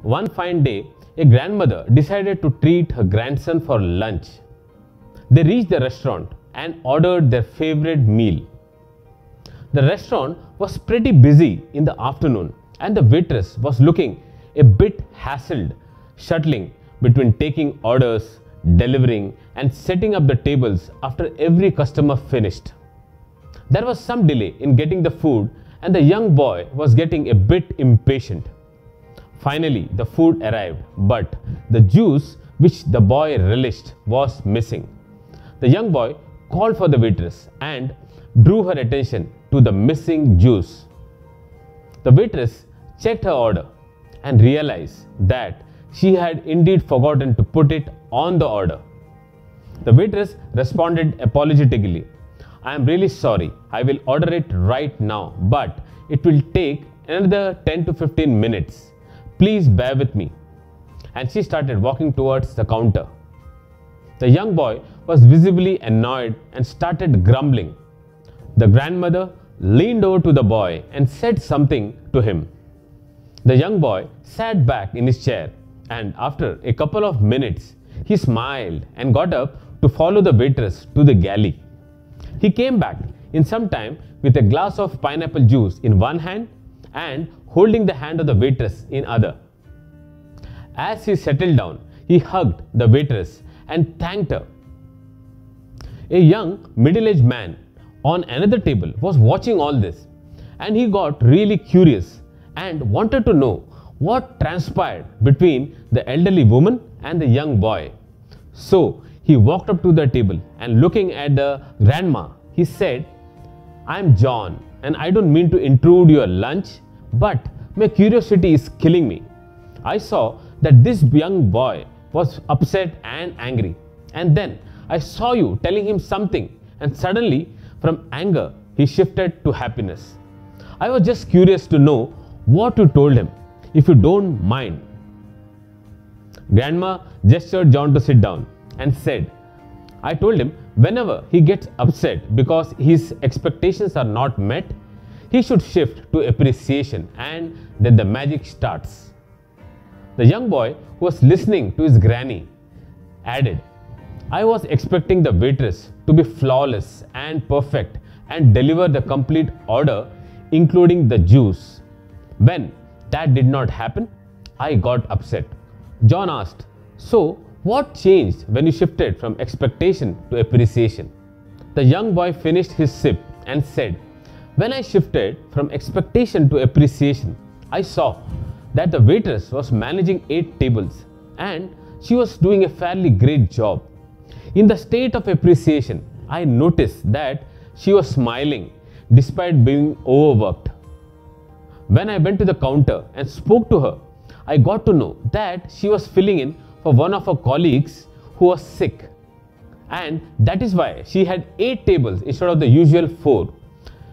One fine day, a grandmother decided to treat her grandson for lunch. They reached the restaurant and ordered their favorite meal. The restaurant was pretty busy in the afternoon and the waitress was looking a bit hassled, shuttling between taking orders, delivering and setting up the tables after every customer finished. There was some delay in getting the food and the young boy was getting a bit impatient. Finally, the food arrived, but the juice which the boy relished was missing. The young boy called for the waitress and drew her attention to the missing juice. The waitress checked her order and realized that she had indeed forgotten to put it on the order. The waitress responded apologetically, "I am really sorry. I will order it right now, but it will take another 10 to 15 minutes. Please bear with me." And she started walking towards the counter. The young boy was visibly annoyed and started grumbling. The grandmother leaned over to the boy and said something to him. The young boy sat back in his chair and after a couple of minutes, he smiled and got up to follow the waitress to the galley. He came back in some time with a glass of pineapple juice in one hand and holding the hand of the waitress in other. As he settled down, he hugged the waitress and thanked her. A young middle-aged man on another table was watching all this and he got really curious and wanted to know what transpired between the elderly woman and the young boy. So he walked up to the table and looking at the grandma, he said, "I am John and I don't mean to intrude your lunch, but my curiosity is killing me. I saw that this young boy was upset and angry, and then I saw you telling him something and suddenly from anger he shifted to happiness. I was just curious to know what you told him, if you don't mind." Grandma gestured John to sit down and said, "I told him whenever he gets upset because his expectations are not met, he should shift to appreciation and then the magic starts." The young boy who was listening to his granny added, "I was expecting the waitress to be flawless and perfect and deliver the complete order including the juice. When that did not happen, I got upset." John asked, "So what changed when you shifted from expectation to appreciation?" The young boy finished his sip and said, "When I shifted from expectation to appreciation, I saw that the waitress was managing 8 tables and she was doing a fairly great job. In the state of appreciation, I noticed that she was smiling despite being overworked. When I went to the counter and spoke to her, I got to know that she was filling in for one of her colleagues who was sick. And that is why she had 8 tables instead of the usual 4,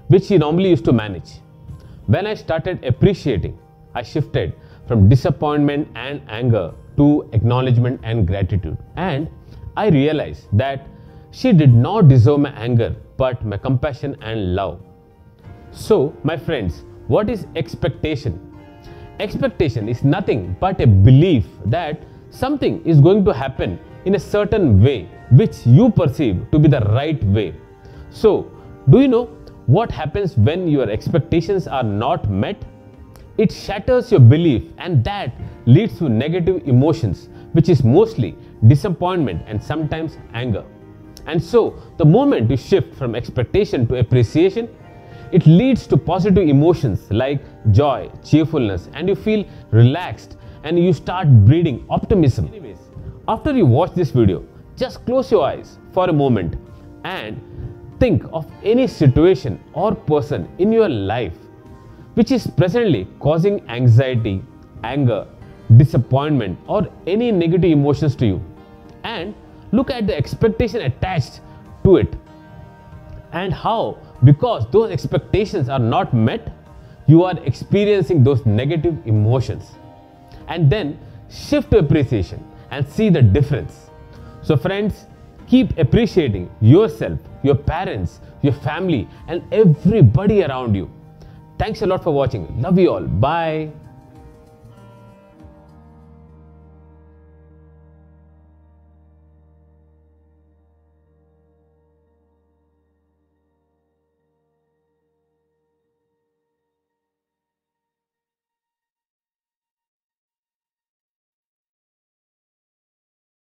which she normally used to manage. When I started appreciating, I shifted from disappointment and anger to acknowledgement and gratitude. And I realized that she did not deserve my anger, but my compassion and love." So, my friends, what is expectation? Expectation is nothing but a belief that something is going to happen in a certain way which you perceive to be the right way. So, do you know what happens when your expectations are not met? It shatters your belief and that leads to negative emotions, which is mostly disappointment and sometimes anger. And so, the moment you shift from expectation to appreciation, it leads to positive emotions like joy, cheerfulness, and you feel relaxed and you start breeding optimism. Anyways, after you watch this video, just close your eyes for a moment and think of any situation or person in your life which is presently causing anxiety, anger, disappointment, or any negative emotions to you, and look at the expectation attached to it and how, because those expectations are not met, you are experiencing those negative emotions. And then shift to appreciation and see the difference. So friends, keep appreciating yourself, your parents, your family, and everybody around you. Thanks a lot for watching. Love you all. Bye.